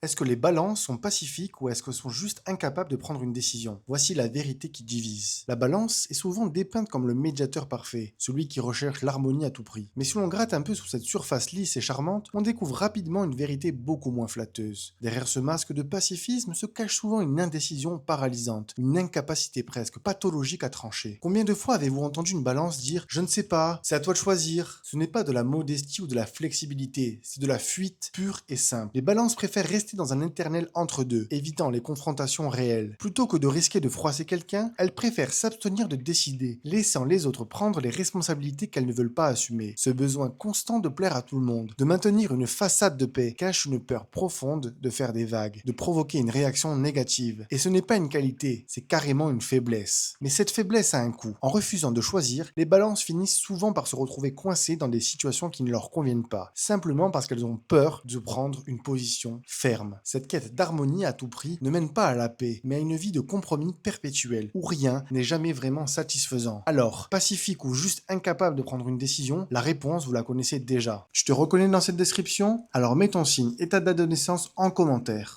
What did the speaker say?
Est-ce que les balances sont pacifiques ou est-ce qu'elles sont juste incapables de prendre une décision? Voici la vérité qui divise. La balance est souvent dépeinte comme le médiateur parfait, celui qui recherche l'harmonie à tout prix. Mais si l'on gratte un peu sous cette surface lisse et charmante, on découvre rapidement une vérité beaucoup moins flatteuse. Derrière ce masque de pacifisme se cache souvent une indécision paralysante, une incapacité presque pathologique à trancher. Combien de fois avez-vous entendu une balance dire «Je ne sais pas, c'est à toi de choisir»? Ce n'est pas de la modestie ou de la flexibilité, c'est de la fuite pure et simple. Les balances préfèrent rester dans un éternel entre-deux, évitant les confrontations réelles. Plutôt que de risquer de froisser quelqu'un, elles préfèrent s'abstenir de décider, laissant les autres prendre les responsabilités qu'elles ne veulent pas assumer. Ce besoin constant de plaire à tout le monde, de maintenir une façade de paix, cache une peur profonde de faire des vagues, de provoquer une réaction négative. Et ce n'est pas une qualité, c'est carrément une faiblesse. Mais cette faiblesse a un coût. En refusant de choisir, les balances finissent souvent par se retrouver coincées dans des situations qui ne leur conviennent pas, simplement parce qu'elles ont peur de prendre une position ferme. Cette quête d'harmonie à tout prix ne mène pas à la paix, mais à une vie de compromis perpétuel, où rien n'est jamais vraiment satisfaisant. Alors, pacifique ou juste incapable de prendre une décision, la réponse vous la connaissez déjà. Tu te reconnais dans cette description? Alors mets ton signe et ta date de naissance en commentaire.